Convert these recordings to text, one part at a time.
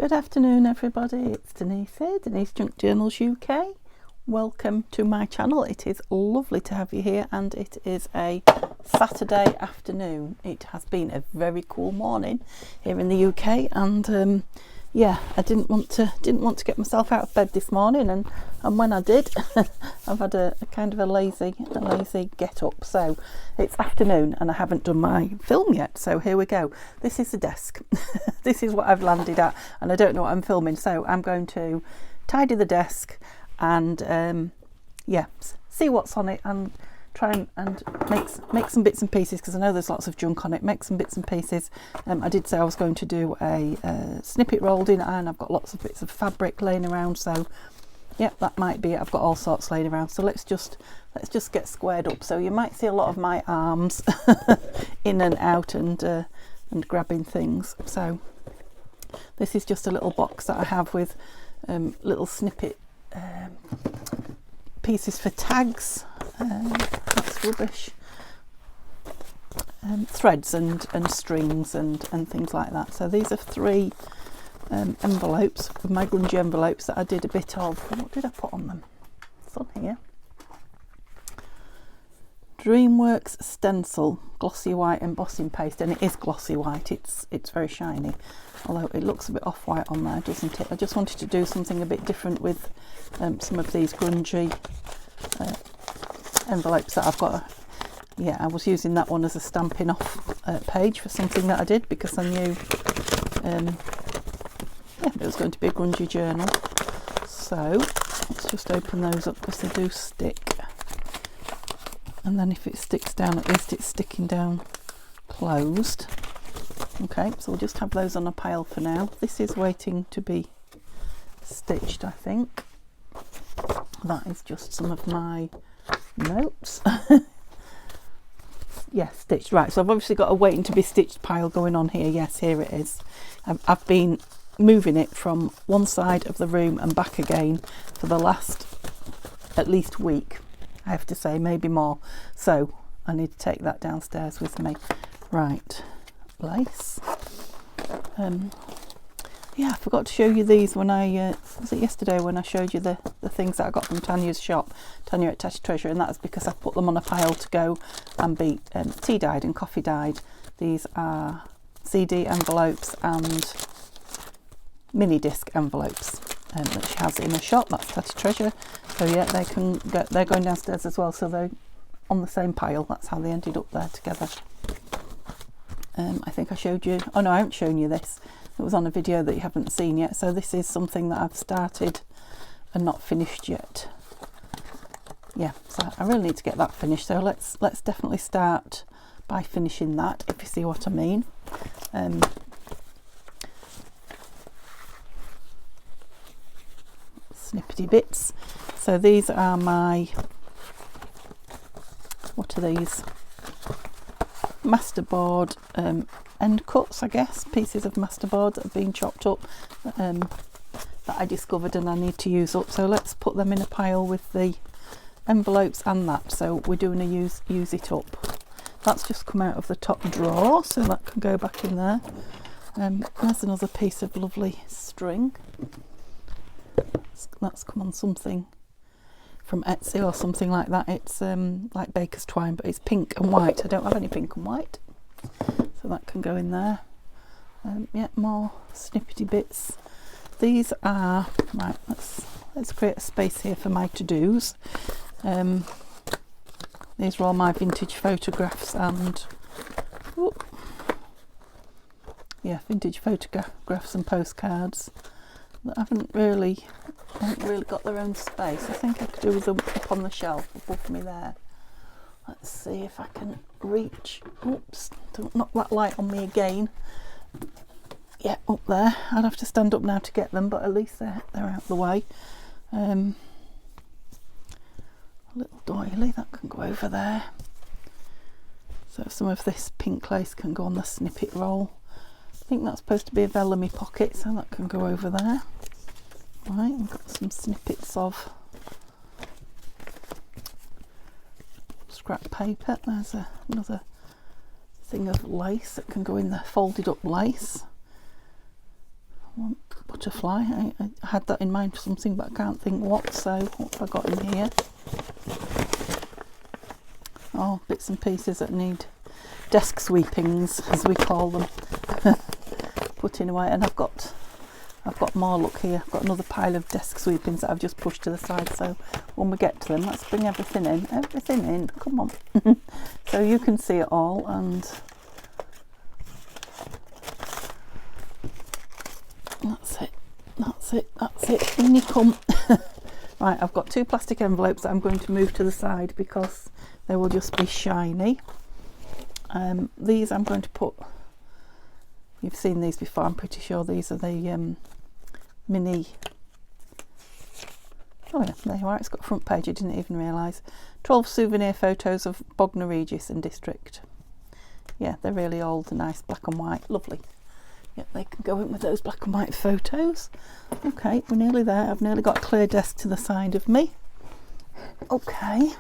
Good afternoon everybody, it's Denise here, Denise Junk Journals UK. Welcome to my channel. It is lovely to have you here and it is a Saturday afternoon. It has been a very cool morning here in the UK and yeah, I didn't want to get myself out of bed this morning and when I did I've had a kind of a lazy get up. So it's afternoon and I haven't done my film yet, so here we go. This is the desk. This is what I've landed at and I don't know what I'm filming, so I'm going to tidy the desk and yeah, see what's on it and try and make some bits and pieces, because I know there's lots of junk on it. Make some bits and pieces. I did say I was going to do a snippet rolled in and I've got lots of bits of fabric laying around, so yeah, that might be it. I've got all sorts laying around, so let's just get squared up. So you might see a lot of my arms in and out and grabbing things. So this is just a little box that I have with little snippet pieces for tags. That's rubbish. Threads and strings and things like that. So these are three envelopes of my grungy envelopes that I did a bit of. What did I put on them? It's on here. Dreamworks stencil glossy white embossing paste, and it is glossy white. It's very shiny, although it looks a bit off-white on there, doesn't it? I just wanted to do something a bit different with some of these grungy envelopes that I've got. Yeah, I was using that one as a stamping off page for something that I did, because I knew yeah, it was going to be a grungy journal. So let's just open those up because they do stick, and then if it sticks down, at least it's sticking down closed. Okay, so we'll just have those on a pile for now. This is waiting to be stitched, I think. That is just some of my notes. Yeah, stitched. Right, so I've obviously got a waiting to be stitched pile going on here. Yes, here it is. I've been moving it from one side of the room and back again for the last at least week, I have to say, maybe more. So I need to take that downstairs with me. Right, lace. Yeah, I forgot to show you these when I was it yesterday when I showed you the things that I got from Tanya's shop, Tanya at Tatty Treasure, and that's because I put them on a pile to go and be tea dyed and coffee dyed. These are CD envelopes and mini disc envelopes that she has in her shop. That's Tatty Treasure. So yeah, they're going downstairs as well, so they're on the same pile. That's how they ended up there together. I think I showed you, oh no, I haven't shown you this. It was on a video that you haven't seen yet. So this is something that I've started and not finished yet. Yeah, so I really need to get that finished. So let's definitely start by finishing that, if you see what I mean. Snippety bits. So these are my, what are these? Masterboard end cuts, I guess, pieces of masterboard that have been chopped up that I discovered and I need to use up. So let's put them in a pile with the envelopes and that. So we're doing a use it up. That's just come out of the top drawer, so that can go back in there. There's another piece of lovely string. That's come on something from Etsy or something like that. It's like baker's twine, but it's pink and white. I don't have any pink and white, so that can go in there. Yeah, more snippety bits. These are right. Let's create a space here for my to-dos. These are all my vintage photographs and yeah, vintage photographs and postcards that haven't really got their own space. I think I could do with them up on the shelf above me there. Let's see if I can reach. Oops, don't knock that light on me again. Yeah, up there. I'd have to stand up now to get them, but at least they're out the way. A little doily that can go over there. So some of this pink lace can go on the snippet roll. I think that's supposed to be a vellum pocket, so that can go over there. Right, we've got some snippets of scrap paper. There's another thing of lace that can go in the folded up lace. What butterfly. I had that in mind for something, but I can't think what. So what have I got in here? Oh, bits and pieces that need desk sweepings, as we call them, putting away. And I've got more. Look here, I've got another pile of desk sweepings that I've just pushed to the side. So when we get to them, let's bring everything in. Come on. So you can see it all. And that's it, in you come. Right, I've got 2 plastic envelopes that I'm going to move to the side because they will just be shiny. These I'm going to put, you've seen these before, I'm pretty sure these are the mini, oh yeah, there you are, it's got a front page, I didn't even realise. 12 souvenir photos of Bognor Regis and District. Yeah, they're really old, nice, black and white, lovely. Yep, they can go in with those black and white photos. Okay, we're nearly there. I've nearly got a clear desk to the side of me. Okay.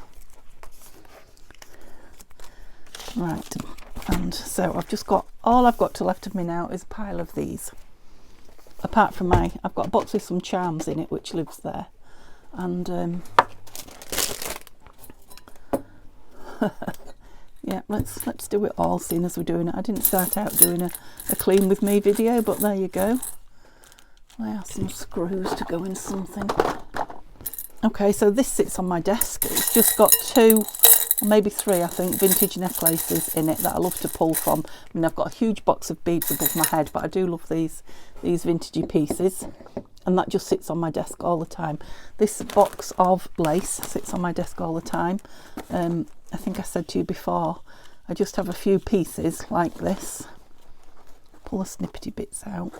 Right, and so I've just got, all I've got to left of me now is a pile of these. Apart from I've got a box with some charms in it, which lives there. And yeah, let's do it all, seeing as we're doing it. I didn't start out doing a clean with me video, but there you go. There are some screws to go in something. Okay, so this sits on my desk. It's just got 2, or maybe 3, I think, vintage necklaces in it that I love to pull from. I mean, I've got a huge box of beads above my head, but I do love these vintagey pieces. And that just sits on my desk all the time. This box of lace sits on my desk all the time. I think I said to you before, I just have a few pieces like this. Pull the snippety bits out.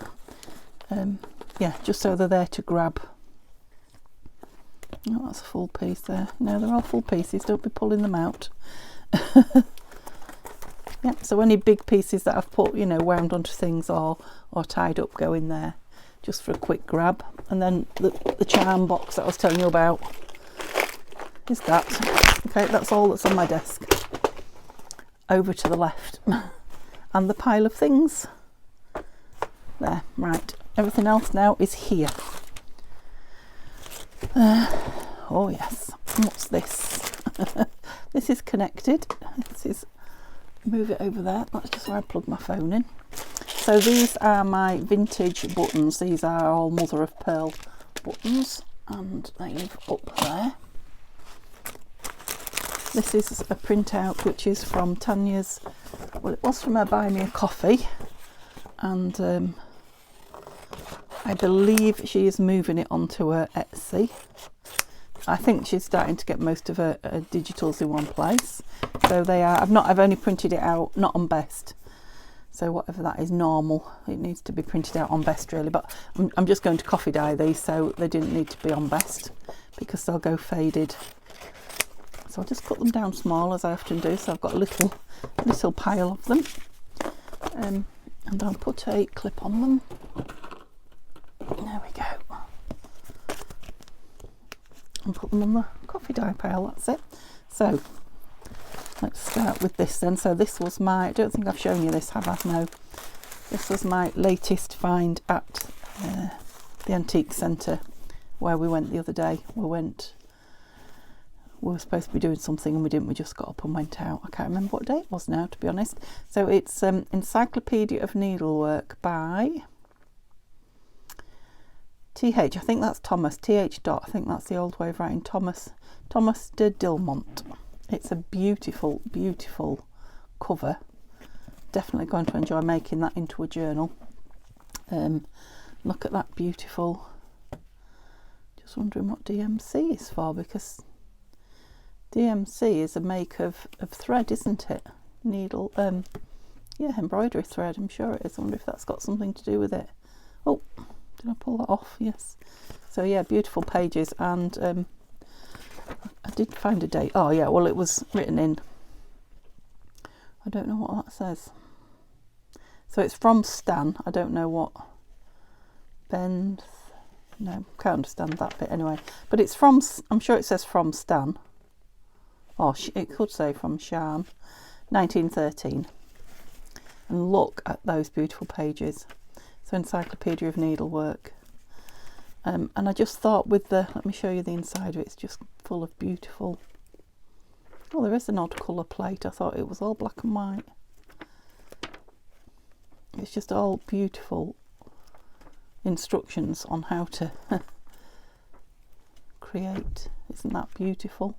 Yeah, just so they're there to grab. Oh, that's a full piece there. No, they're all full pieces, don't be pulling them out. Yeah, so any big pieces that I've put, you know, wound onto things or tied up go in there, just for a quick grab. And then the charm box that I was telling you about is that. Okay, that's all that's on my desk. Over to the left. And the pile of things. There, right. Everything else now is here. Oh yes. What's this? This is connected. This is, move it over there. That's just where I plug my phone in. So these are my vintage buttons. These are all mother of pearl buttons, and they live up there. This is a printout which is from Tanya's, well, it was from her Buy Me a Coffee, and I believe she is moving it onto her Etsy. I think she's starting to get most of her digitals in one place. So they are, I've only printed it out, not on best. So whatever that is, normal, it needs to be printed out on best really, but I'm just going to coffee dye these, so they didn't need to be on best because they'll go faded. So I'll just cut them down small, as I often do, so I've got a little pile of them. And I'll put a clip on them. There we go. And put them on the coffee dye pile, that's it. So let's start with this then. So this was my, I don't think I've shown you this, have I? No. This was my latest find at the antique centre where we went the other day. We were supposed to be doing something and we didn't, we just got up and went out. I can't remember what day it was now, to be honest. So it's Encyclopedia of Needlework by TH, I think that's Thomas, TH dot, I think that's the old way of writing, Thomas de Dilmont. It's a beautiful, beautiful cover. Definitely going to enjoy making that into a journal. Look at that beautiful, just wondering what DMC is for, because DMC is a make of thread, isn't it? Needle, yeah, embroidery thread, I'm sure it is. I wonder if that's got something to do with it. Oh, did I pull that off? Yes. So yeah, beautiful pages, and I did find a date. Oh yeah, well it was written in, I don't know what that says. So it's from Stan, I don't know what, Ben, no, can't understand that bit anyway. But it's from, I'm sure it says from Stan. Or it could say from Shan, 1913. And look at those beautiful pages. So Encyclopedia of Needlework. And I just thought with the, let me show you the inside of it, it's just full of beautiful, oh, there is an odd colour plate. I thought it was all black and white. It's just all beautiful instructions on how to create. Isn't that beautiful?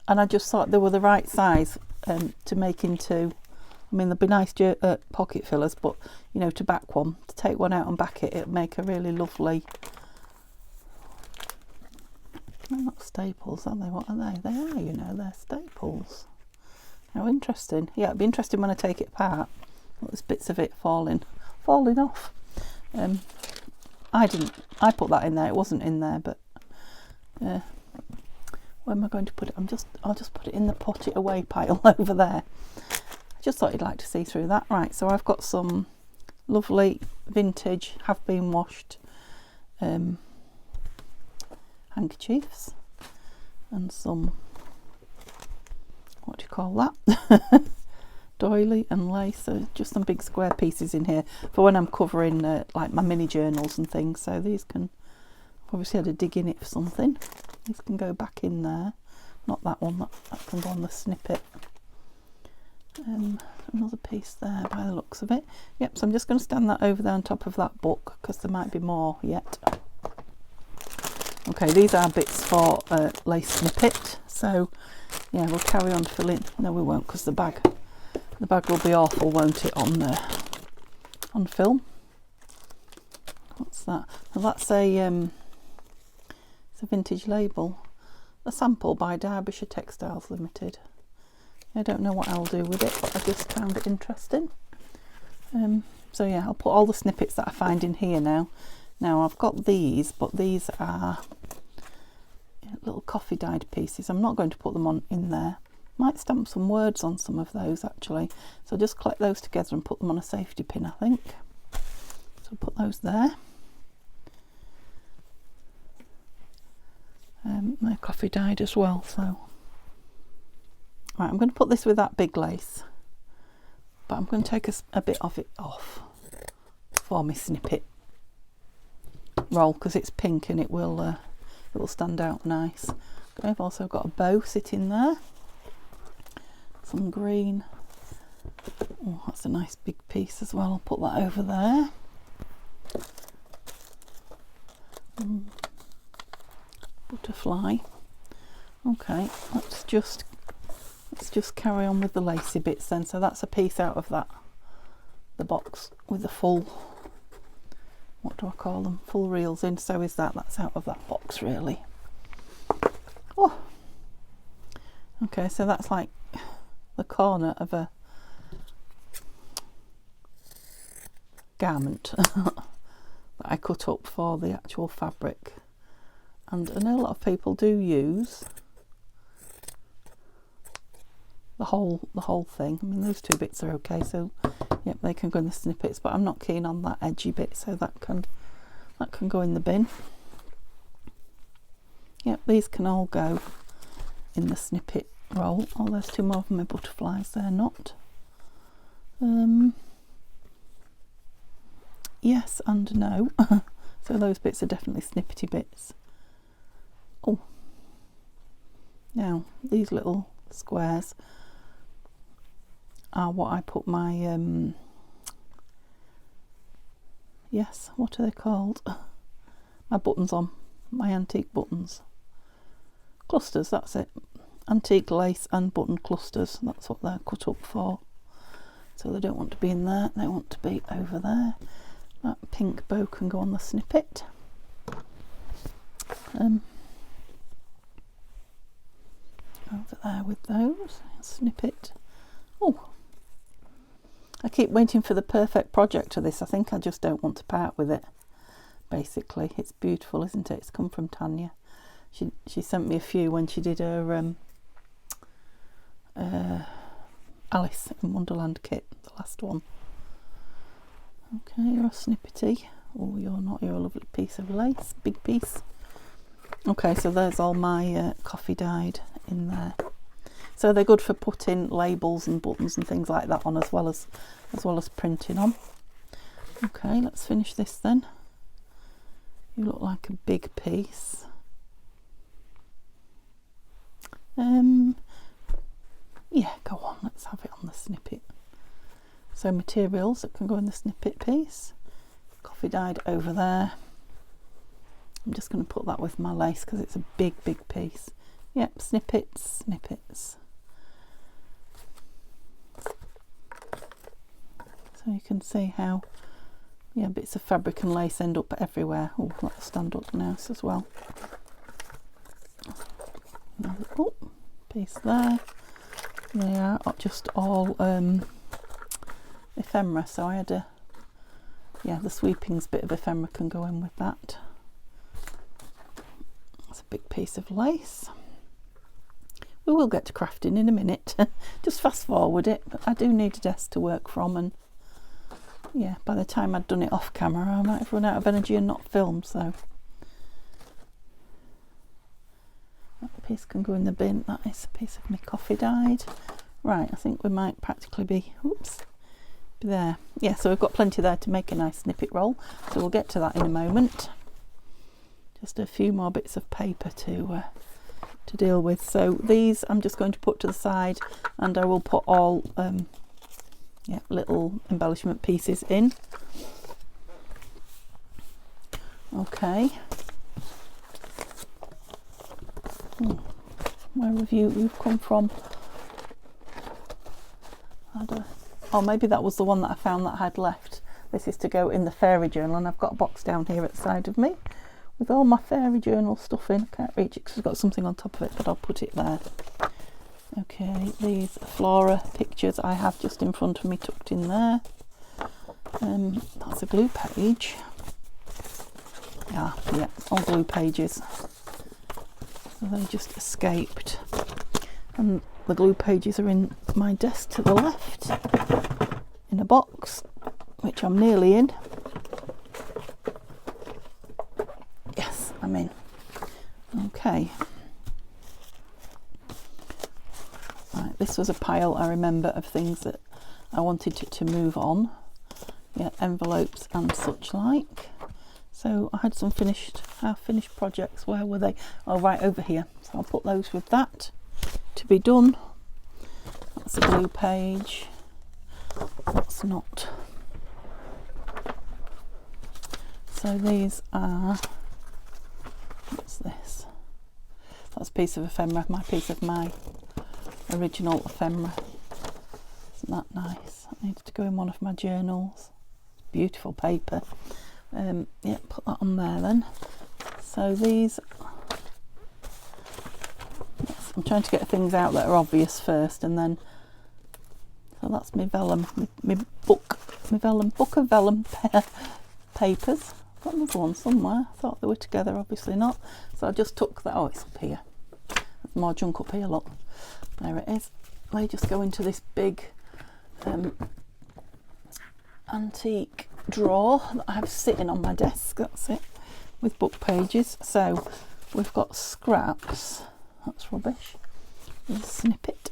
And I just thought they were the right size to make into, I mean, there'd be nice pocket fillers, but you know, to back one, to take one out and back it, it'd make a really lovely, they're not staples, are they? What are they? They are, you know, they're staples. How interesting. Yeah, it'd be interesting when I take it apart. Look, there's bits of it falling off. I put that in there, it wasn't in there, but where am I going to put it? I'll just put it in the put it away pile over there. I just thought you'd like to see through that. Right, so I've got some lovely vintage, have been washed handkerchiefs and some, what do you call that? Doily and lace. So just some big square pieces in here for when I'm covering like my mini journals and things. So these can, obviously had to dig in it for something. These can go back in there. Not that one, that can go on the snippet. Another piece there by the looks of it. Yep, so I'm just going to stand that over there on top of that book because there might be more yet. Okay, these are bits for lace snippet. So yeah, we'll carry on filling. No, we won't, because the bag will be awful, won't it, on film. What's that? Well, that's it's a vintage label. A sample by Derbyshire Textiles Limited. I don't know what I'll do with it, but I just found it interesting. So yeah, I'll put all the snippets that I find in here now. Now I've got these, but these are little coffee dyed pieces. I'm not going to put them on in there. Might stamp some words on some of those actually. So just collect those together and put them on a safety pin, I think. So put those there. They're coffee dyed as well, so. Right, I'm going to put this with that big lace, but I'm going to take a bit of it off for my snippet roll because it's pink and it will stand out nice. Okay, I've also got a bow sitting there, some green. Oh, that's a nice big piece as well. I'll put that over there. Butterfly. Okay, let's just carry on with the lacy bits then. So that's a piece out of the box with the full, what do I call them, full reels in. So is that's out of that box really. Oh, okay, so that's like the corner of a garment that I cut up for the actual fabric. And I know a lot of people do use the whole thing. I mean, those two bits are okay, so yep, they can go in the snippets, but I'm not keen on that edgy bit, so that can go in the bin. Yep, these can all go in the snippet roll. Oh, there's two more of my butterflies there, not. Yes and no. So those bits are definitely snippety bits. Oh, now these little squares are what I put my yes, what are they called? My buttons on, my antique buttons. Clusters, that's it. Antique lace and button clusters, that's what they're cut up for. So they don't want to be in there, they want to be over there. That pink bow can go on the snippet. Over there with those, snippet. Oh, I keep waiting for the perfect project of this. I think I just don't want to part with it. Basically, it's beautiful, isn't it? It's come from Tanya. She sent me a few when she did her Alice in Wonderland kit, the last one. Okay, you're a snippety. Oh, you're not. You're a lovely piece of lace, big piece. Okay, so there's all my coffee dyed in there. So they're good for putting labels and buttons and things like that on, as well as printing on. Okay, let's finish this then. You look like a big piece. Yeah, go on, let's have it on the snippet. So materials that can go in the snippet piece. Coffee dyed over there. I'm just going to put that with my lace because it's a big piece. Yep, snippets. So you can see how, yeah, bits of fabric and lace end up everywhere. Oh, that'll stand up nice as well. Another piece there. They are just all ephemera, so I had a, yeah, the sweepings bit of ephemera can go in with that. That's a big piece of lace. We will get to crafting in a minute. Just fast forward it, but I do need a desk to work from, and yeah, by the time I'd done it off camera I might have run out of energy and not filmed, so that piece can go in the bin. That is a piece of my coffee dyed. Right, I think we might practically be, be there. Yeah, so we've got plenty there to make a nice snippet roll, so we'll get to that in a moment. Just a few more bits of paper to deal with. So these I'm just going to put to the side, and I will put all yeah, little embellishment pieces in. Okay. Where have you've come from? Oh, maybe that was the one that I found that I had left. This is to go in the fairy journal, and I've got a box down here at the side of me with all my fairy journal stuff in. I can't reach it because I've got something on top of it, but I'll put it there. Okay, these flora pictures I have just in front of me tucked in there. That's a glue page. Yeah, all glue pages. So they just escaped. And the glue pages are in my desk to the left in a box, which I'm nearly in. Yes, I'm in. Okay. Right, this was a pile, I remember, of things that I wanted to move on. Yeah, envelopes and such like. So I had some half-finished projects. Where were they? Oh, right over here. So I'll put those with that to be done. That's a glue page. That's not. So these are, what's this? That's a piece of ephemera, my original ephemera. Isn't that nice? That needed to go in one of my journals. Beautiful paper. Yeah, put that on there then. So these, yes, I'm trying to get things out that are obvious first, and then, so that's my vellum, my book of vellum papers. I've got another one somewhere. I thought they were together, obviously not. So I just took that. Oh, it's up here. There's more junk up here, look. There it is. They just go into this big antique drawer that I have sitting on my desk. That's it, with book pages. So we've got scraps. That's rubbish. There's a snippet.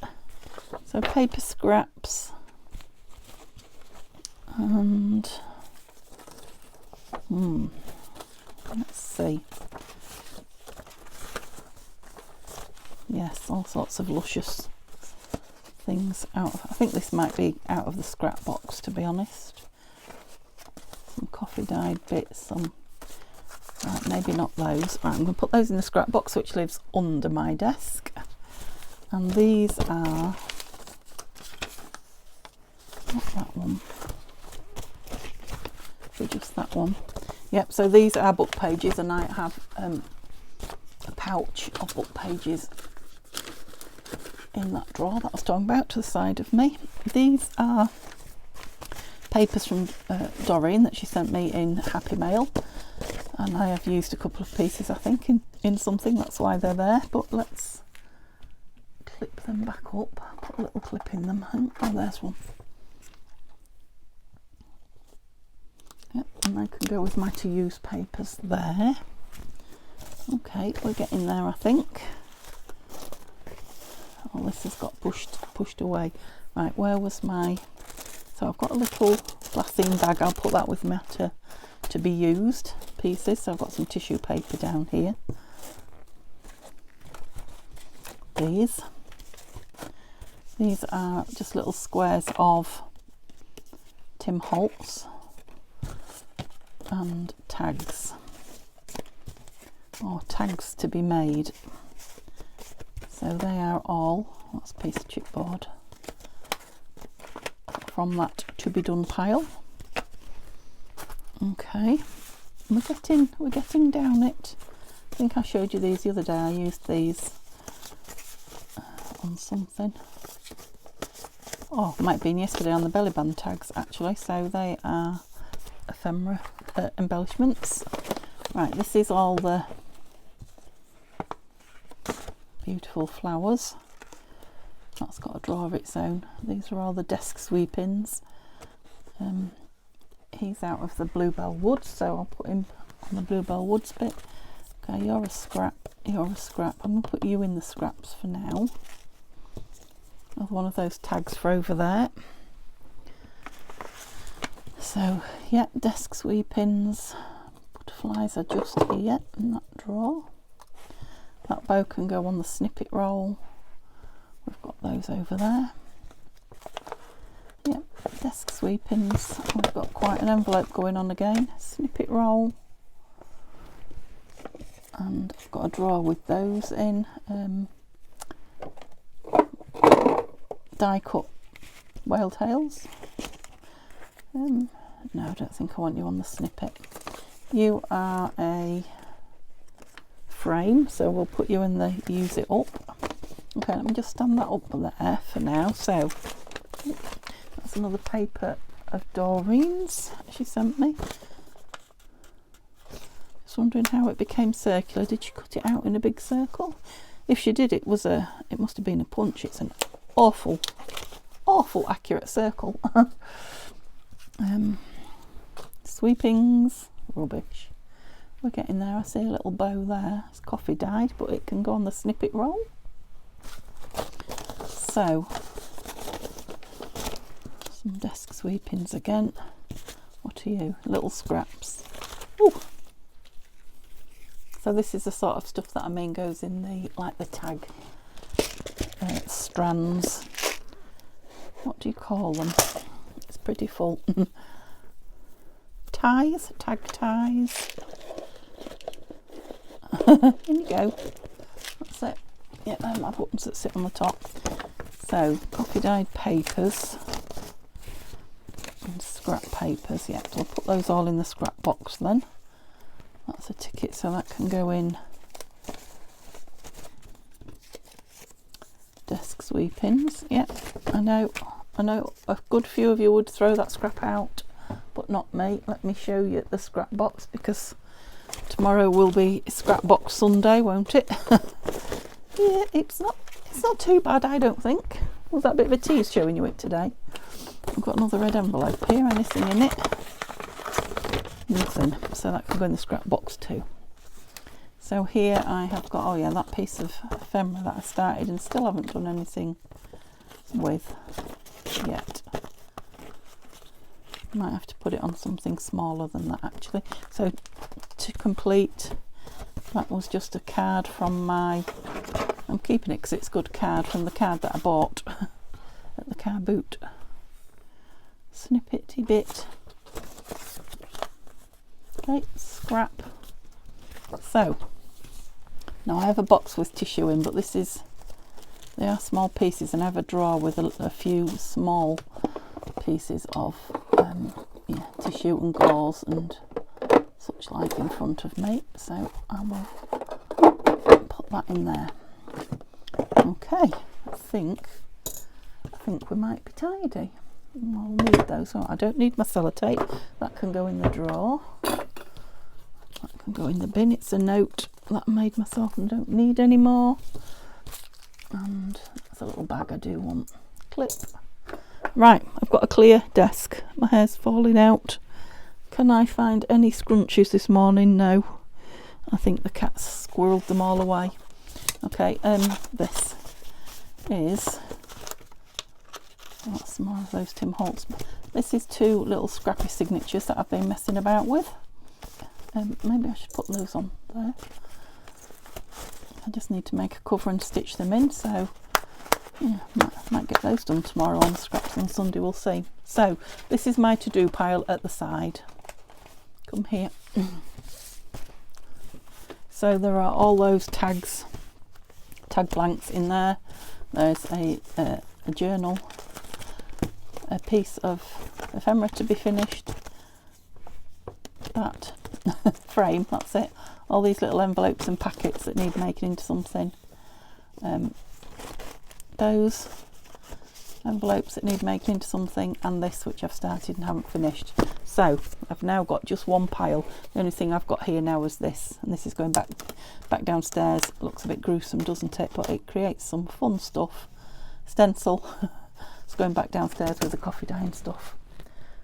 So paper scraps, and let's see. Yes, all sorts of luscious things out. I think this might be out of the scrap box, to be honest. Some coffee dyed bits, some, right, maybe not those. Right, I'm going to put those in the scrap box, which lives under my desk. And these are, not that one, so just that one. Yep, so these are book pages, and I have a pouch of book pages in that drawer that I was talking about to the side of me. These are papers from Doreen that she sent me in Happy Mail, and I have used a couple of pieces, I think, in something, that's why they're there. But let's clip them back up, put a little clip in them. Oh, there's one. Yep, and they can go with my to use papers there. Okay, we're getting there, I think. Oh, this has got pushed away. Right, where was my, so I've got a little glassine bag. I'll put that with me to be used. pieces. So I've got some tissue paper down here. These are just little squares of Tim Holtz and tags, or tags to be made. So they are all, that's a piece of chipboard from that to be done pile. Okay, we're getting down it. I think I showed you these the other day. I used these on something. Oh, might have been yesterday on the belly band tags actually. So they are ephemera embellishments. Right, this is all the beautiful flowers. That's got a drawer of its own. These are all the desk sweepings. He's out of the bluebell wood, so I'll put him on the bluebell woods bit. Okay, you're a scrap, you're a scrap. I'm going to put you in the scraps for now. There's one of those tags for over there. So yeah, desk sweepings. Butterflies are just here in that drawer. That bow can go on the snippet roll. We've got those over there. Yep, desk sweepings. We've got quite an envelope going on again. Snippet roll. And I've got a drawer with those in. Die cut whale tails. No, I don't think I want you on the snippet. You are a frame, so we'll put you in the use it up. Okay, let me just stand that up there for now. So that's another paper of Doreen's she sent me. Just wondering how it became circular. Did she cut it out in a big circle? If she did, it must have been a punch. It's an awful accurate circle. Sweepings, rubbish. We're getting there. I see a little bow there. It's coffee dyed, but it can go on the snippet roll. So some desk sweepings again. What are you? Little scraps. Ooh. So this is the sort of stuff that I mean goes in the, like the tag strands. What do you call them? It's pretty full. Ties, tag ties. In you go. That's it. Yeah, they're my buttons that sit on the top. So coffee dyed papers and scrap papers. Yeah, so I'll put those all in the scrap box then. That's a ticket, so that can go in. Desk sweepings. Yeah, I know a good few of you would throw that scrap out, but not me. Let me show you the scrap box, because tomorrow will be scrap box Sunday, won't it? Yeah, it's not too bad, I don't think. Was that a bit of a tease showing you it today? I've got another red envelope here. Anything in it? Nothing. So that can go in the scrap box too. So here I have got, oh yeah, that piece of ephemera that I started and still haven't done anything with yet. Might have to put it on something smaller than that actually. So to complete, that was just a card from my, I'm keeping it because it's a good card, from the card that I bought at the car boot. Snippety bit. Okay, scrap. So now I have a box with tissue in, but they are small pieces, and I have a drawer with a few small pieces of tissue and gauze and such like in front of me, so I will put that in there. Okay, I think we might be tidy. I'll need those. Oh, I don't need my sellotape. That can go in the drawer. That can go in the bin. It's a note that I made myself and don't need anymore. And that's a little bag I do want. Clip. Right, I've got a clear desk. My hair's falling out. Can I find any scrunchies this morning? No. I think the cat's squirreled them all away. Okay, this is, that's more of those Tim Holtz. This is two little scrappy signatures that I've been messing about with. Maybe I should put those on there. I just need to make a cover and stitch them in, so yeah, might get those done tomorrow on scraps on Sunday, we'll see. So this is my to-do pile at the side. Come here. So there are all those tag blanks in there. There's a journal, a piece of ephemera to be finished, that frame, that's it. All these little envelopes and packets that need making into something. Those envelopes that need making into something, and this which I've started and haven't finished. So I've now got just one pile. The only thing I've got here now is this, and this is going back downstairs. It looks a bit gruesome, doesn't it? But it creates some fun stuff. Stencil. It's going back downstairs with the coffee dyeing stuff.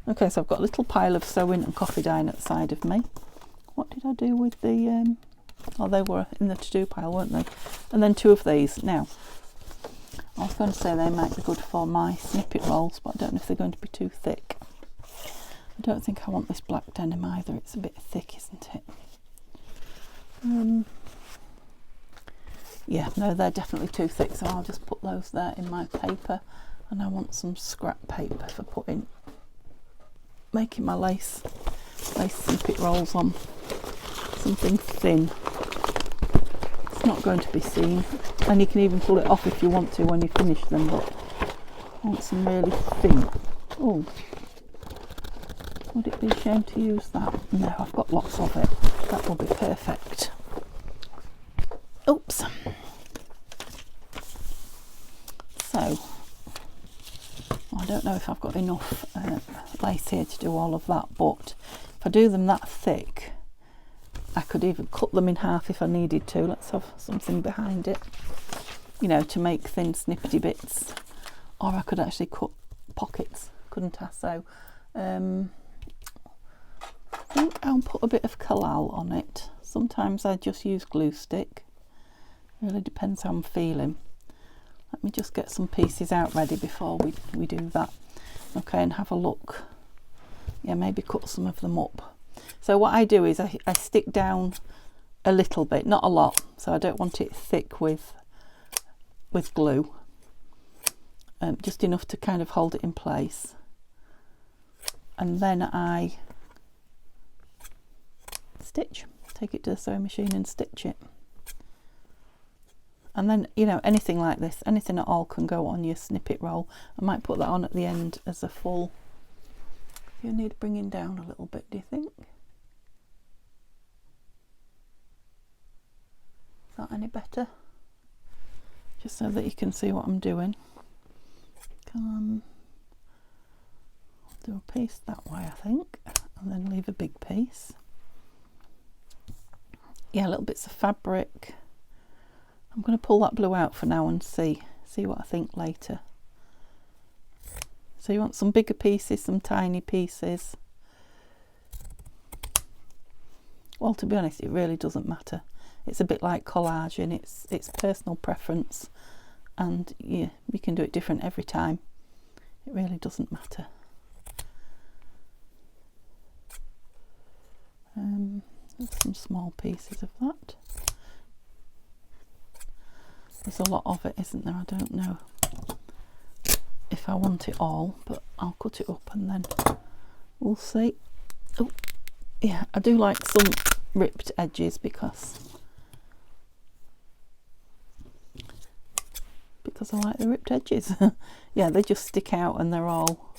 Okay, so I've got a little pile of sewing and coffee dyeing at the side of me. What did I do with the oh, they were in the to-do pile, weren't they? And then two of these. Now I was going to say they might be good for my snippet rolls, but I don't know if they're going to be too thick. I don't think I want this black denim either. It's a bit thick, isn't it? Yeah, no, they're definitely too thick, so I'll just put those there in my paper. And I want some scrap paper for making my lace snippet rolls on. Something thin. It's not going to be seen, and you can even pull it off if you want to when you finish them, but I want some really thin. Oh, would it be a shame to use that? No, I've got lots of it. That will be perfect. Oops. So I don't know if I've got enough lace here to do all of that, but if I do them that thick, I could even cut them in half if I needed to. Let's have something behind it, you know, to make thin snippety bits. Or I could actually cut pockets, couldn't I? So I think I'll put a bit of collal on it. Sometimes I just use glue stick. It really depends how I'm feeling. Let me just get some pieces out ready before we do that. Okay, and have a look. Yeah, maybe cut some of them up. So what I do is I stick down a little bit, not a lot, so I don't want it thick with glue. Just enough to kind of hold it in place. And then I stitch. Take it to the sewing machine and stitch it. And then, you know, anything like this, anything at all can go on your snippet roll. I might put that on at the end as a full. You need bringing down a little bit, do you think? Is that any better? Just so that you can see what I'm doing. I'll do a piece that way, I think, and then leave a big piece. Yeah, little bits of fabric. I'm going to pull that blue out for now and see what I think later. So you want some bigger pieces, some tiny pieces. Well, to be honest, it really doesn't matter. It's a bit like collaging. It's personal preference, and yeah, you can do it different every time. It really doesn't matter. There's some small pieces of that. There's a lot of it, isn't there? I don't know if I want it all, but I'll cut it up and then we'll see. Oh, yeah, I do like some ripped edges because I like the ripped edges. Yeah, they just stick out and they're all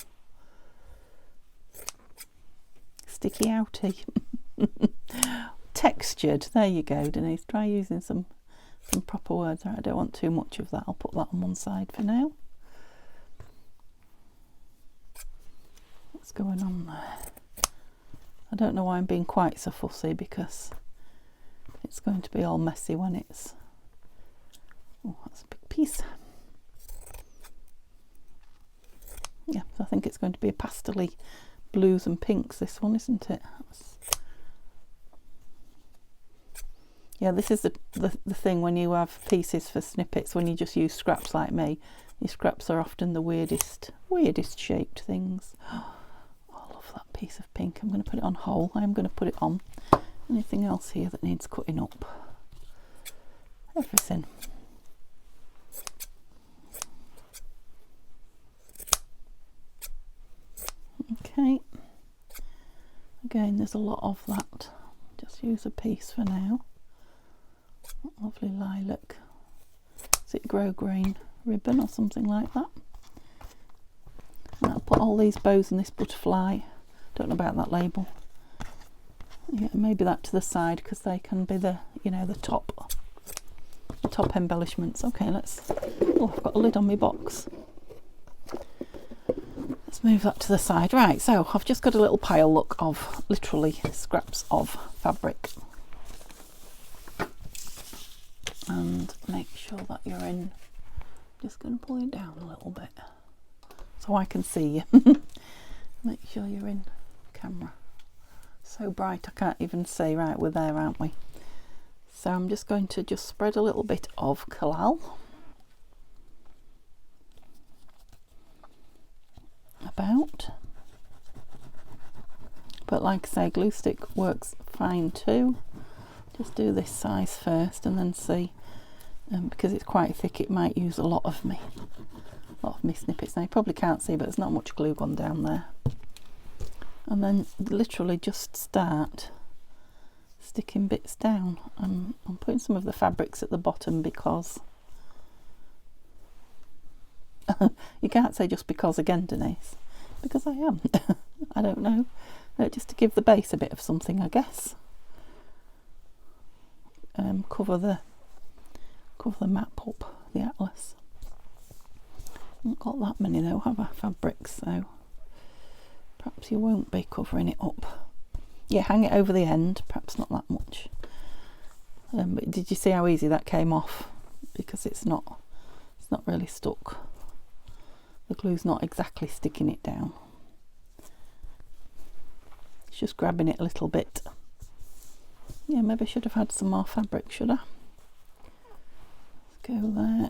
sticky outy. Textured. There you go, Denise. Try using some proper words. I don't want too much of that. I'll put that on one side for now. What's going on there? I don't know why I'm being quite so fussy, because it's going to be all messy when it's... Oh, that's a big piece. Yeah, so I think it's going to be a pastel-y blues and pinks, this one, isn't it? Yeah, this is the thing when you have pieces for snippets, when you just use scraps like me. Your scraps are often the weirdest shaped things. Oh, I love that piece of pink. I'm going to put it on whole. I'm going to put it on Anything else here that needs cutting up? Everything. Okay. Again, there's a lot of that. Just use a piece for now. Lovely lilac. Is it grosgrain ribbon or something like that? And I'll put all these bows and this butterfly. Don't know about that label. Yeah, maybe that to the side because they can be the, you know, the top embellishments. Okay, let's. Oh, I've got a lid on my box. Let's move that to the side. Right, so I've just got a little pile, look, of literally scraps of fabric. And make sure that you're in. Just going to pull you down a little bit so I can see you. Make sure you're in camera. So bright I can't even see. Right, we're there, aren't we? So I'm just going to just spread a little bit of collal about. But like I say, glue stick works fine too. Just do this size first and then see. Because it's quite thick, it might use a lot of me snippets. Now you probably can't see, but there's not much glue gone down there. And then literally just start sticking bits down. I'm putting some of the fabrics at the bottom because you can't say just because again, Denise, because I am. I don't know, just to give the base a bit of something, I guess. Cover the map up, the atlas. Not got that many though, have I, fabrics, so perhaps you won't be covering it up. Yeah, hang it over the end, perhaps not that much. But did you see how easy that came off? Because it's not really stuck. The glue's not exactly sticking it down. It's just grabbing it a little bit. Yeah, maybe I should have had some more fabric, should I? Let's go there.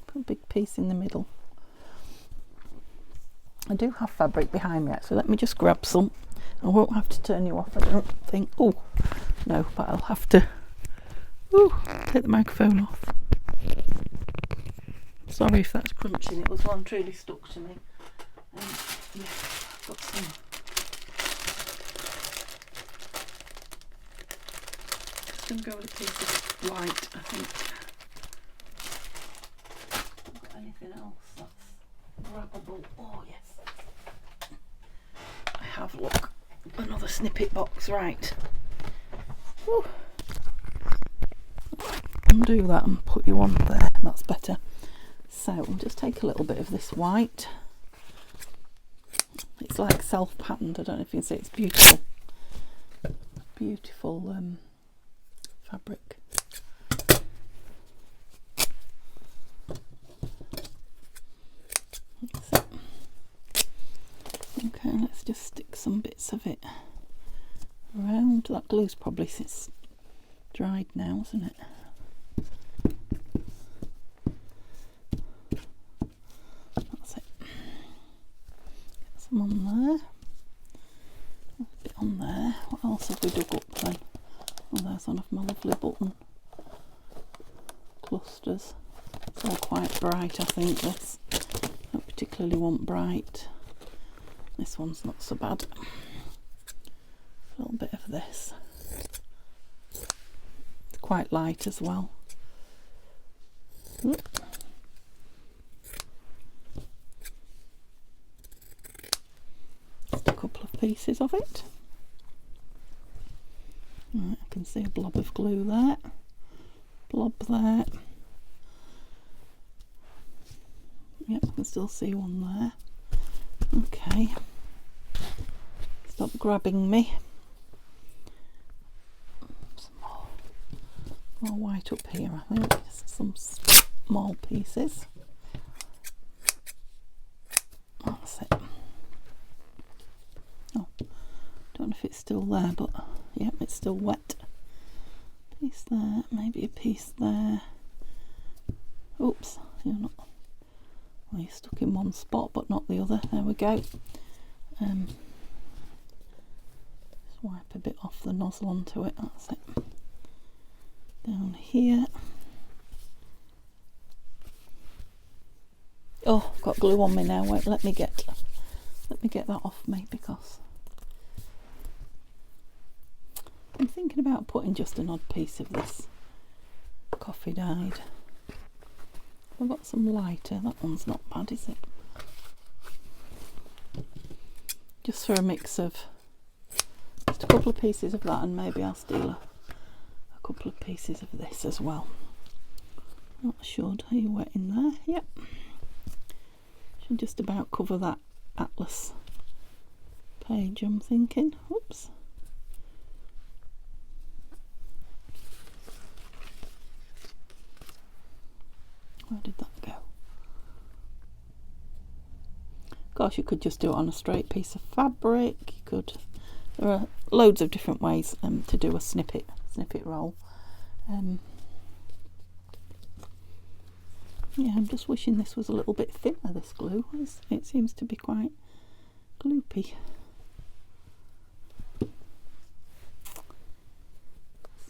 Put a big piece in the middle. I do have fabric behind me actually. Let me just grab some. I won't have to turn you off, I don't think. Oh, no, but I'll have to take the microphone off. Sorry if that's crunching. It was one truly stuck to me. Yeah, I've got some. Just going to go with a piece of white, I think. Got anything else that's grabbable? Oh yes. I have, look, another snippet box, right. Whew. Undo that and put you on there, that's better. So I'll just take a little bit of this white. It's like self-patterned, I don't know if you can see, it's beautiful. Beautiful fabric. Okay, let's just stick some bits of it around. That glue's probably since dried now, isn't it? That's it. Get some on there. A bit on there. What else have we dug up then? Oh, there's one of my lovely button clusters. It's all quite bright, I think, this. Don't particularly want bright. This one's not so bad. A little bit of this. It's quite light as well. Just a couple of pieces of it. Right, I can see a blob of glue there. Blob there. Yep, I can still see one there. Okay, stop grabbing me. Some more white up here, I think. Some small pieces. That's it. Oh, don't know if it's still there, but yep, it's still wet. Piece there, maybe a piece there. Oops, you're not. Well, you're stuck in one spot but not the other. There we go. wipe a bit off the nozzle onto it. That's it. Down here. Oh, I've got glue on me now. Wait, let me get that off me, because I'm thinking about putting just an odd piece of this coffee dyed. I've got some lighter. That one's not bad, is it? Just for a mix of just a couple of pieces of that, and maybe I'll steal a couple of pieces of this as well. That should. Are you wet in there? Yep. Should just about cover that atlas page, I'm thinking. Oops. Where did that go? Of course, you could just do it on a straight piece of fabric. You could. There are loads of different ways to do a snippet roll. Yeah, I'm just wishing this was a little bit thinner, this glue. It seems to be quite gloopy. So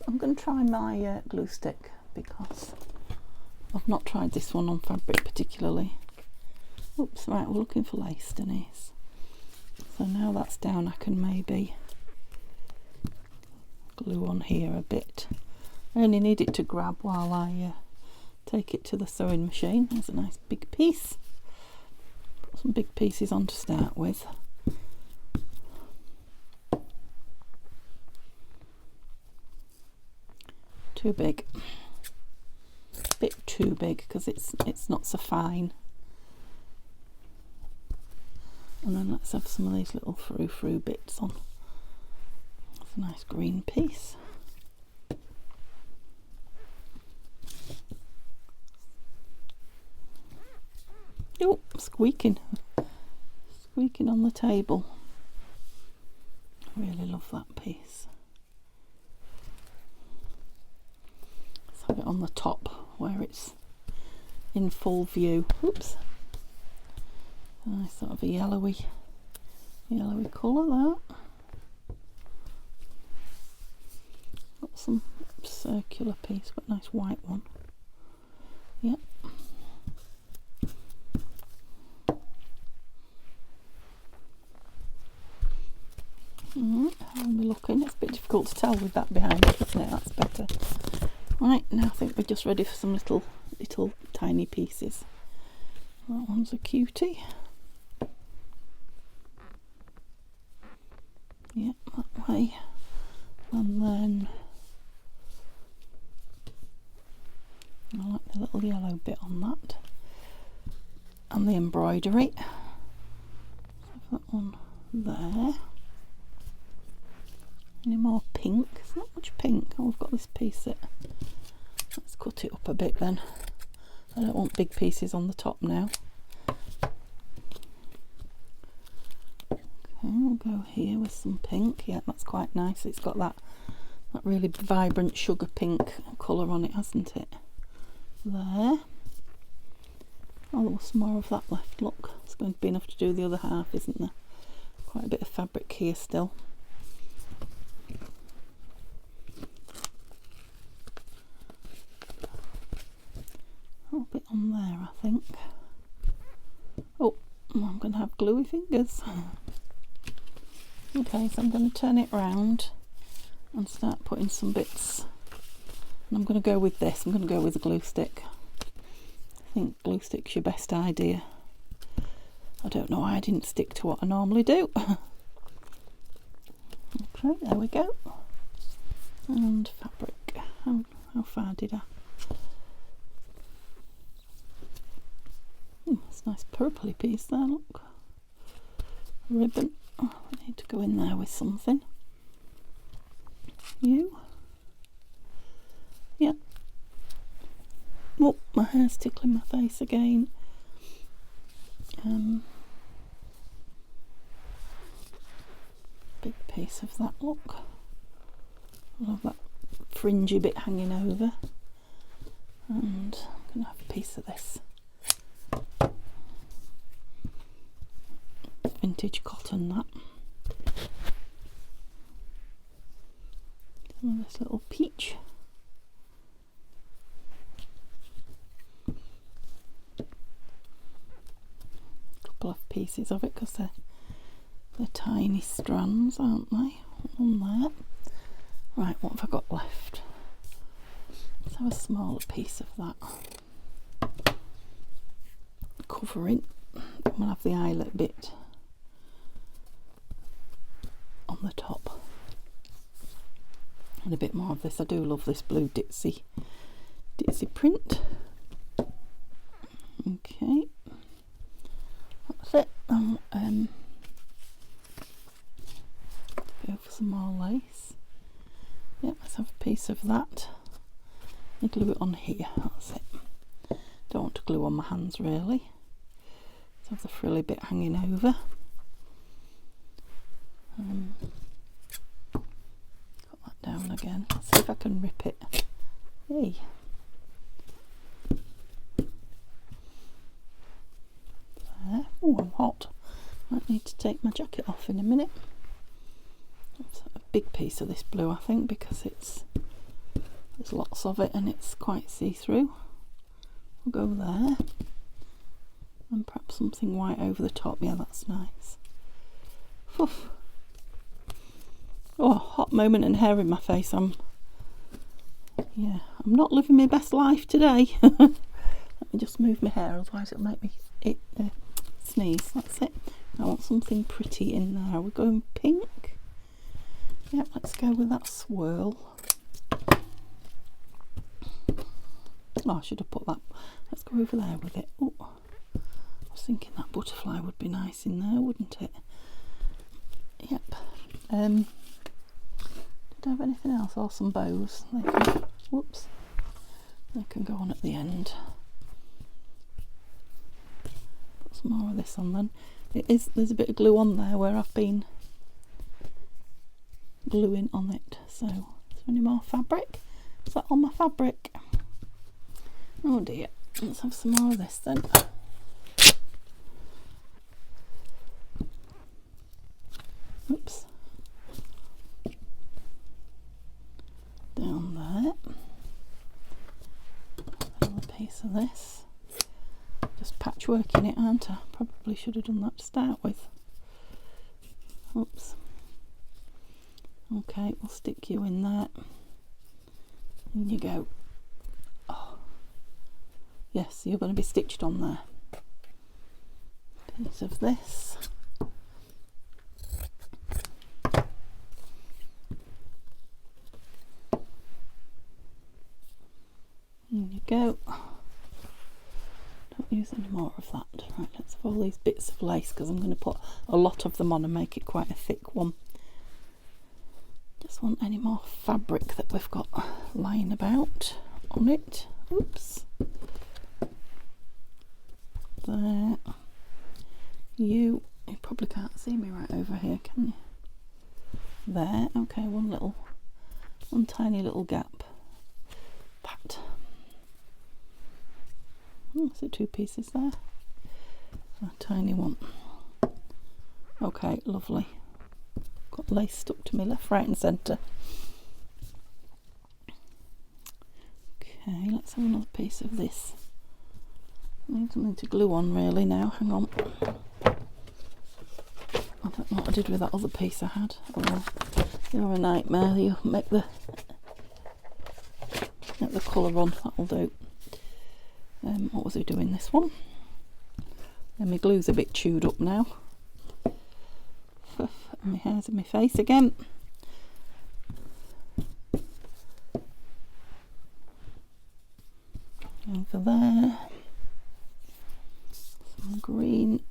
I'm going to try my glue stick, because I've not tried this one on fabric particularly. Oops, right, we're looking for lace, Denise. So now that's down, I can maybe glue on here a bit. I only need it to grab while I take it to the sewing machine. There's a nice big piece. Put some big pieces on to start with. Too big. A bit too big, because it's not so fine. And then let's have some of these little frou-frou bits on. That's a nice green piece. Oh, squeaking on the table. I really love that piece. Let's have it on the top where it's in full view. Oops. Nice sort of a yellowy colour, that. Got some circular piece, got a nice white one. Yep. How are we looking? It's a bit difficult to tell with that behind it, isn't it? That's better. Right, now I think we're just ready for some little tiny pieces. That one's a cutie. Yep, that way. And then I like the little yellow bit on that. And the embroidery. So that one there. Any more pink? There's not much pink. Oh, we've got this piece that. Let's cut it up a bit then. I don't want big pieces on the top now. We'll go here with some pink. Yeah, that's quite nice. It's got that really vibrant sugar pink colour on it, hasn't it? There. Oh, there was some more of that left. Look, it's going to be enough to do the other half, isn't there? Quite a bit of fabric here still. A little bit on there, I think. Oh, I'm going to have gluey fingers. Okay, so I'm going to turn it round and start putting some bits. And I'm going to go with this. I'm going to go with a glue stick. I think glue stick's your best idea. I don't know why I didn't stick to what I normally do. Okay, there we go. And fabric. How far did I? That's a nice purpley piece there, look. Ribbon. Oh, I need to go in there with something. You? Yep. Oh, my hair's tickling my face again. Big piece of that, look. I love that fringy bit hanging over. And I'm going to have a piece of this. Vintage cotton, that. some of this little peach. A couple of pieces of it because they're tiny strands, aren't they? On there. Right, what have I got left? Let's have a smaller piece of that. Covering. We'll have the eyelet bit on the top. And a bit more of this. I do love this blue ditzy print. Okay. That's it. Go for some more lace. Yep, let's have a piece of that. And glue it on here. That's it. Don't want to glue on my hands really. Let's have the frilly bit hanging over. Put that down again. Let's see if I can rip it. Hey. There. Oh, I'm hot. Might need to take my jacket off in a minute. That's a big piece of this blue, I think, because there's lots of it and it's quite see-through. We'll go there. And perhaps something white over the top. Yeah, that's nice. Oof. Oh, hot moment and hair in my face. I'm not living my best life today. Let me just move my hair, otherwise it'll make me sneeze. That's it. I want something pretty in there. We're going pink. Yep, let's go with that swirl. Oh, I should have put that. Let's go over there with it. Oh, I was thinking that butterfly would be nice in there, wouldn't it? Yep. Did I have anything else? Or some bows? Whoops. They can go on at the end. Put some more of this on then. There's a bit of glue on there where I've been gluing on it. So, is there any more fabric? Is that all my fabric? Oh dear. Let's have some more of this then. Oops. Down there. Another piece of this. Just patchworking it, aren't I? Probably should have done that to start with. Oops. Okay, we'll stick you in there. In you go. Oh. Yes, you're going to be stitched on there. Piece of this. In you go. Don't use any more of that. Right, let's have all these bits of lace because I'm going to put a lot of them on and make it quite a thick one. Just want any more fabric that we've got lying about on it. Oops. There. You probably can't see me right over here, can you? There. Okay, one tiny little gap. That. Oh, so 2 pieces there. A tiny one. Okay, lovely. Got lace stuck to me left, right and centre. Okay, let's have another piece of this. I need something to glue on really now. Hang on. I don't know what I did with that other piece I had. Oh, you're a nightmare. You make the colour run. That'll do. What was I doing? This one. And my glue's a bit chewed up now. And my hair's in my face again. Over there. Some green.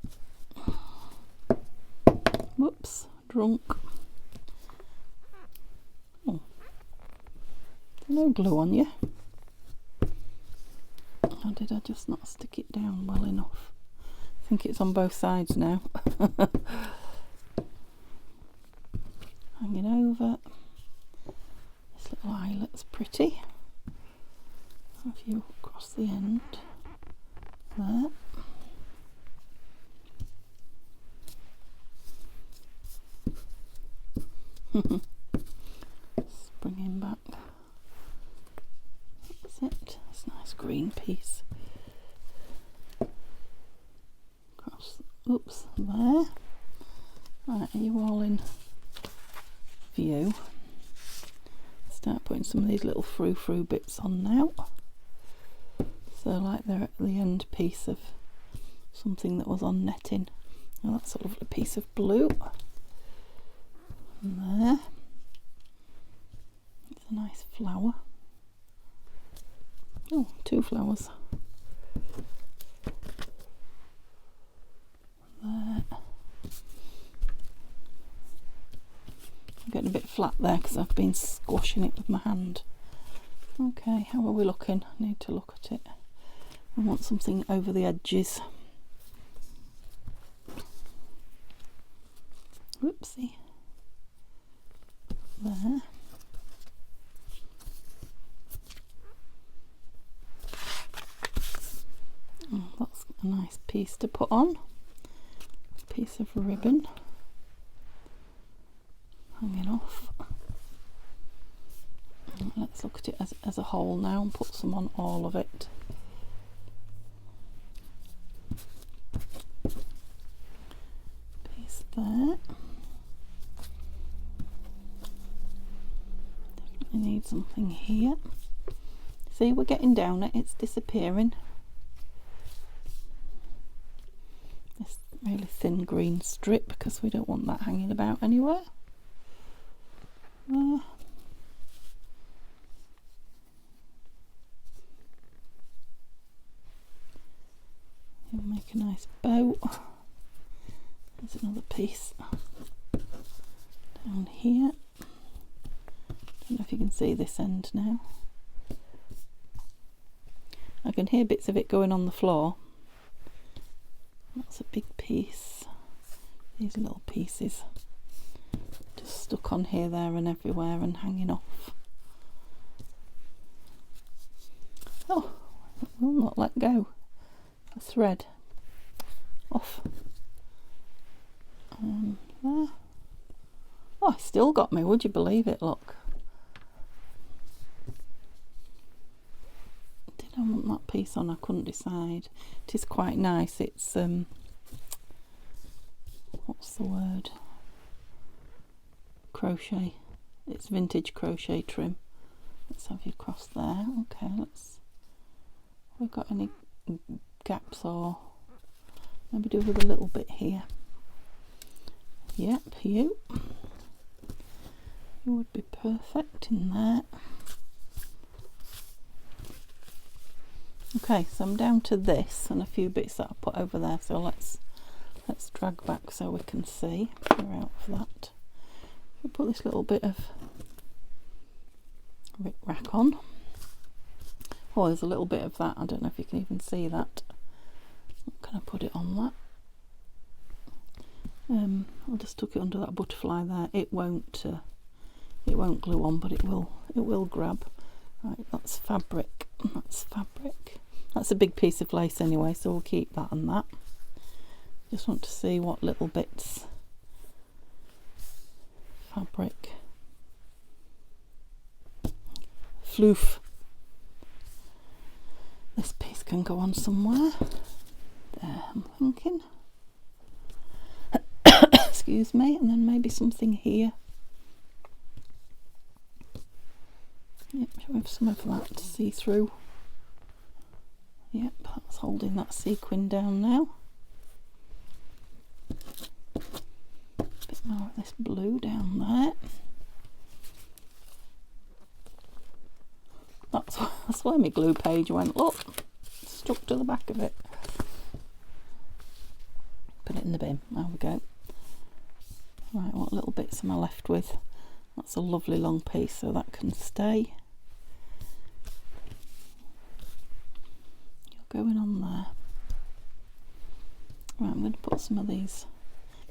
Whoops, drunk. Oh. No glue on you. Or did I just not stick it down well enough? I think it's on both sides now. Hanging over. This little eyelet's pretty. Have you across the end there. Springing back. green piece. Across, oops, there. Right, are you all in view? Start putting some of these little frou-frou bits on now. So like they're at the end piece of something that was on netting. Oh, that's a lovely piece of blue. And there. It's a nice flower. Oh, 2 flowers. There. I'm getting a bit flat there because I've been squashing it with my hand. Okay, how are we looking? I need to look at it. I want something over the edges. Whoopsie. There. Oh, that's a nice piece to put on. A piece of ribbon hanging off. Let's look at it as a whole now and put some on all of it. Piece there. Definitely need something here. See, we're getting down it, it's disappearing. This really thin green strip because we don't want that hanging about anywhere. There. You'll make a nice bow. There's another piece down here. Don't know if you can see this end now. I can hear bits of it going on the floor. That's a big piece. These little pieces just stuck on here, there and everywhere and hanging off. Oh, it will not let go. A thread off. There. Oh, I still got me, would you believe it? Look. Did I want that piece on? I couldn't decide. It is quite nice. It's what's the word? Crochet. It's vintage crochet trim. Let's have you cross there. Okay, let's. Have we got any gaps or maybe do with a little bit here? Yep, you would be perfect in there. Okay, so I'm down to this and a few bits that I put over there, so let's drag back so we can see. We're out of that. We'll put this little bit of rick rack on. Oh, there's a little bit of that. I don't know if you can even see that. Can I put it on that? I'll just tuck it under that butterfly there. It won't glue on, but it will grab. Right, that's fabric. That's fabric. That's a big piece of lace anyway, so we'll keep that and that. Just want to see what little bits fabric. Floof. This piece can go on somewhere. There, I'm thinking. Excuse me, and then maybe something here. Yep, shall we have some of that to see through? Yep, that's holding that sequin down now. A bit more of this blue down there. That's where my glue page went. Look, it's stuck to the back of it. Put it in the bin. There we go. Right, what little bits am I left with? That's a lovely long piece, so that can stay. You're going on there. Right, I'm going to put some of these.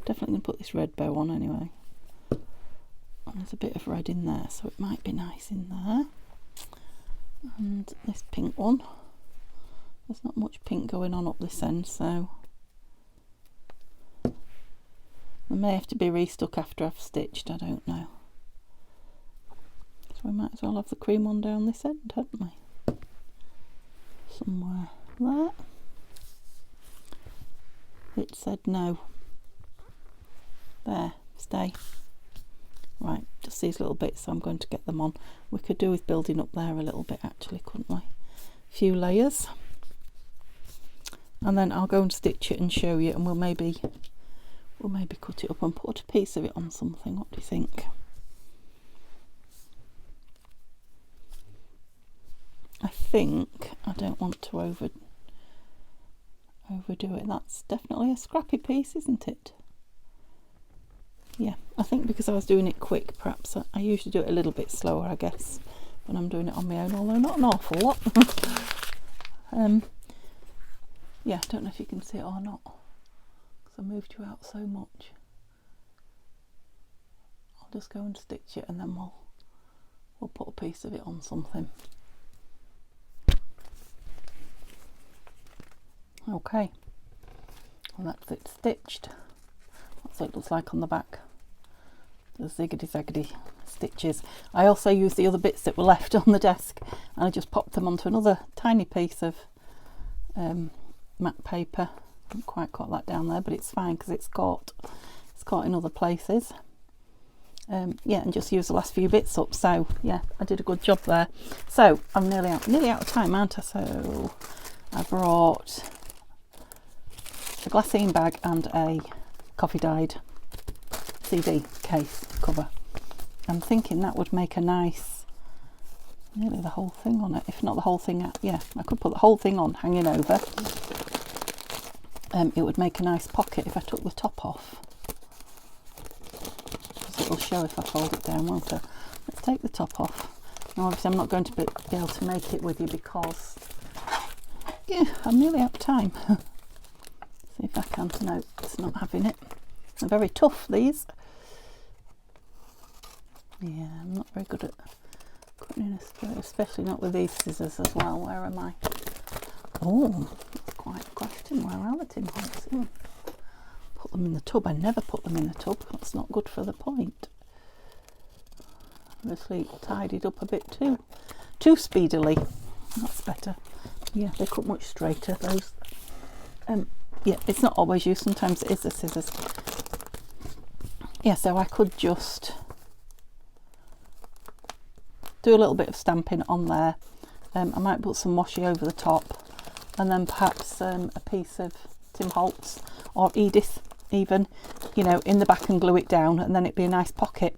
Definitely going to put this red bow on anyway. And there's a bit of red in there, so it might be nice in there. And this pink one. There's not much pink going on up this end, so they may have to be restuck after I've stitched, I don't know. So we might as well have the cream one down this end, hadn't we? somewhere there. It said no. There, stay. Right, just these little bits, so I'm going to get them on. We could do with building up there a little bit actually, couldn't we? A few layers. And then I'll go and stitch it and show you, and we'll maybe cut it up and put a piece of it on something. What do you think? I think I don't want to overdo it. That's definitely a scrappy piece, isn't it? Yeah, I think because I was doing it quick, perhaps I usually do it a little bit slower, I guess, when I'm doing it on my own, although not an awful lot. Yeah, I don't know if you can see it or not, because I moved you out so much. I'll just go and stitch it, and then we'll put a piece of it on something. Okay, well, that's it stitched. That's what it looks like on the back. The ziggity zaggedy stitches. I also used the other bits that were left on the desk, and I just popped them onto another tiny piece of matte paper. Haven't quite got that down there, but it's fine because it's caught in other places. Yeah, and just use the last few bits up. So yeah, I did a good job there. So I'm nearly out of time, aren't I? So I brought a glassine bag and a coffee dyed CD case cover. I'm thinking that would make a nice, nearly the whole thing on it, if not the whole thing. Yeah, I could put the whole thing on hanging over. It would make a nice pocket if I took the top off, because it'll show if I fold it down, won't it? Let's take the top off. Now obviously I'm not going to be able to make it with you because, yeah, I'm nearly out of time. See if I can. No, it's not having it. They're very tough, these. Yeah, I'm not very good at cutting in a straight, especially not with these scissors as well. Where am I? Oh, that's quite a question. Where are the tin holes? Put them in the tub. I never put them in the tub. That's not good for the point. Obviously tidied up a bit too speedily. That's better. Yeah, they cut much straighter, those. Yeah, it's not always you. Sometimes it is the scissors. Yeah, so I could just do a little bit of stamping on there. I might put some washi over the top, and then perhaps a piece of Tim Holtz or Edith even, you know, in the back and glue it down, and then it'd be a nice pocket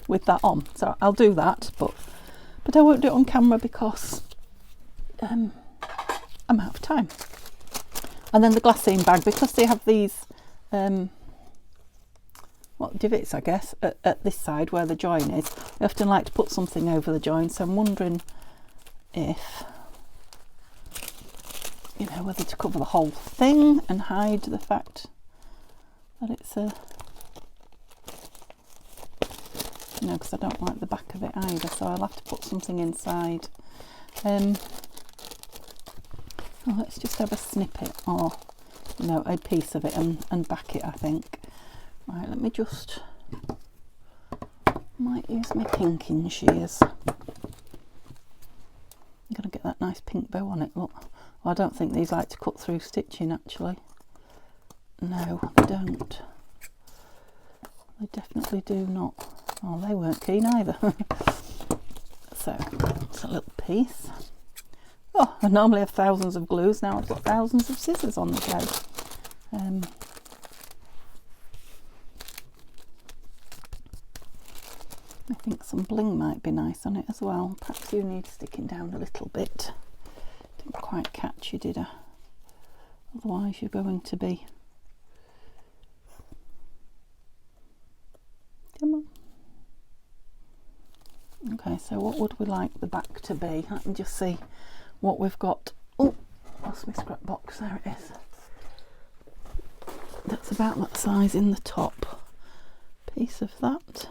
with that on. So I'll do that, but I won't do it on camera because I'm out of time. And then the glassine bag, because they have these divots, I guess, at this side where the join is, I often like to put something over the join. So I'm wondering if, you know, whether to cover the whole thing and hide the fact that it's a, you know, because I don't like the back of it either, so I'll have to put something inside. Oh, let's just have a snippet, or, you know, a piece of it and back it, I think. Right, let me just, might use my pinking shears. I'm going to get that nice pink bow on it, look. Well, I don't think these like to cut through stitching, actually. No, they don't. They definitely do not. Oh, they weren't keen either. So, it's a little piece. Oh, I normally have thousands of glues, now I've got thousands of scissors on the go. I think some bling might be nice on it as well. Perhaps you need sticking down a little bit. Didn't quite catch you, did I? Otherwise you're going to be... Come on. Okay, so what would we like the back to be? Let me just see what we've got. Oh, lost my scrap box. There it is. That's about that size in the top. Piece of that.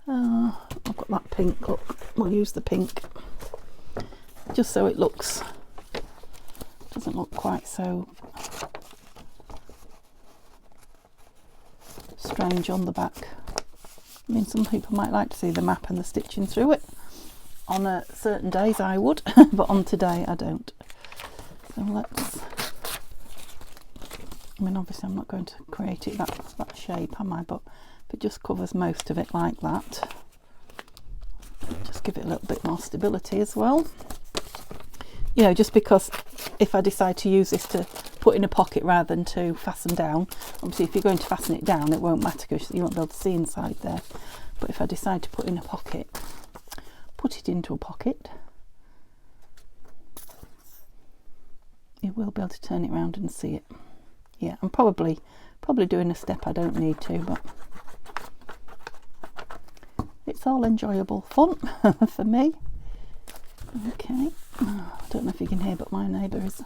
I've got that pink. Look, we'll use the pink just so it looks, doesn't look quite so strange on the back. I mean, some people might like to see the map and the stitching through it. On certain days I would, but on today I don't. So let's, I mean obviously I'm not going to create it that shape, am I? But if it just covers most of it like that, just give it a little bit more stability as well. You know, just because if I decide to use this to put in a pocket rather than to fasten down, obviously if you're going to fasten it down it won't matter because you won't be able to see inside there. But if I decide to put in a pocket, put it into a pocket, you will be able to turn it around and see it. Yeah, I'm probably doing a step I don't need to, but it's all enjoyable fun for me. Okay, oh, I don't know if you can hear, but my neighbour is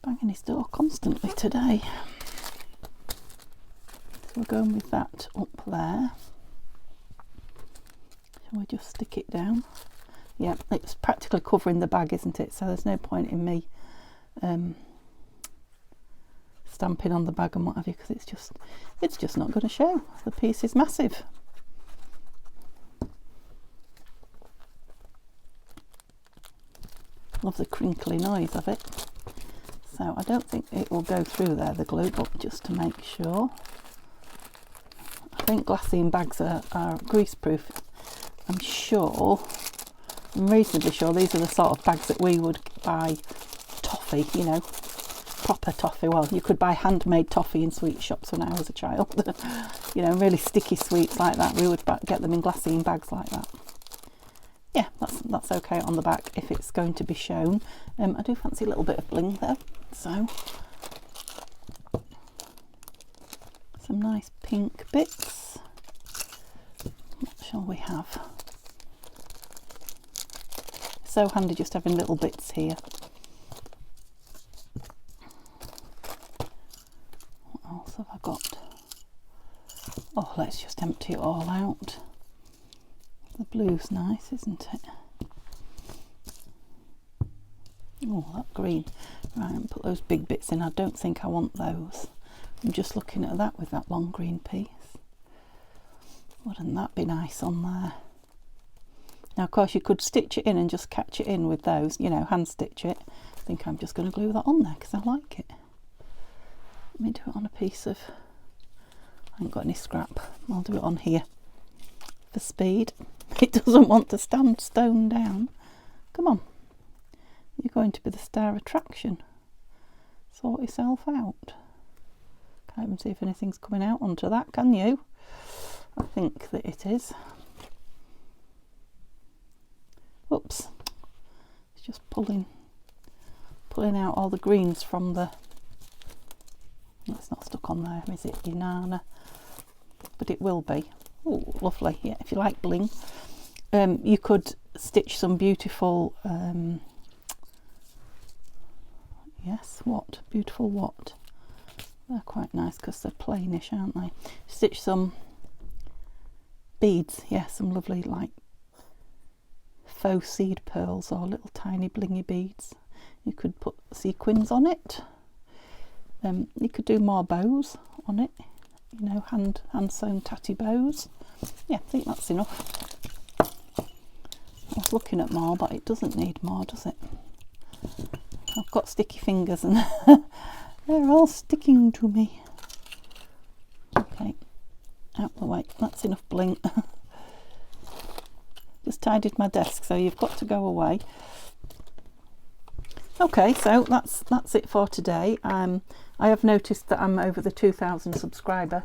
banging his door constantly today. So we're going with that up there. Shall we just stick it down? Yeah, it's practically covering the bag, isn't it? So there's no point in me stamping on the bag and what have you, because it's just not going to show. The piece is massive. Love the crinkly noise of it. So I don't think it will go through there, the glue, but just to make sure. I think glassine bags are grease proof. I'm reasonably sure these are the sort of bags that we would buy toffee, you know, proper toffee. Well, you could buy handmade toffee in sweet shops when I was a child. You know, really sticky sweets like that. We would get them in glassine bags like that. Yeah, that's okay on the back if it's going to be shown. I do fancy a little bit of bling though, so some nice pink bits. What shall we have? So handy just having little bits here. What else have I got? Oh, let's just empty it all out. The blue's nice, isn't it? Oh, that green. Right, and put those big bits in. I don't think I want those. I'm just looking at that with that long green piece. Wouldn't that be nice on there? Now, of course, you could stitch it in and just catch it in with those, you know, hand stitch it. I think I'm just going to glue that on there because I like it. Let me do it on a piece of... I ain't got any scrap. I'll do it on here for speed. It doesn't want to stand stone down. Come on. You're going to be the star attraction. Sort yourself out. Can't even see if anything's coming out onto that, can you? I think that it is. Oops. It's just pulling out all the greens from the... It's not stuck on there, is it, Inanna? But it will be. Oh, lovely. Yeah, if you like bling. You could stitch some beautiful... yes, what? Beautiful what? They're quite nice because they're plainish, aren't they? Stitch some beads. Yeah, some lovely, like, faux seed pearls or little tiny blingy beads. You could put sequins on it. You could do more bows on it. You know, hand sewn tatty bows. Yeah, I think that's enough. I was looking at more, but it doesn't need more, does it? I've got sticky fingers and they're all sticking to me. Okay, out the way. That's enough bling. Just tidied my desk, so you've got to go away. Okay, so that's it for today. I have noticed that I'm over the 2,000 subscriber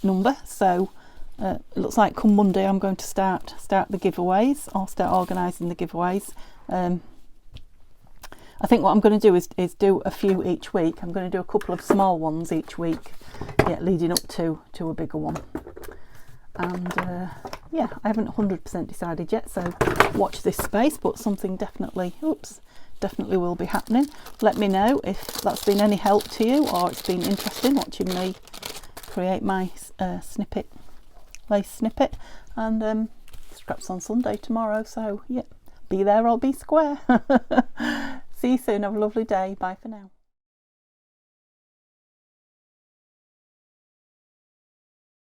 number, so it looks like come Monday I'm going to start the giveaways, or start organising the giveaways. I think what I'm going to do is do a few each week. I'm going to do a couple of small ones each week, yeah, leading up to a bigger one. And yeah, I haven't 100% decided yet, so watch this space, but something definitely will be happening. Let me know if that's been any help to you, or it's been interesting watching me create my snippet, lace snippet. And scraps on Sunday tomorrow, so yeah, be there or be square. See you soon. Have a lovely day. Bye for now.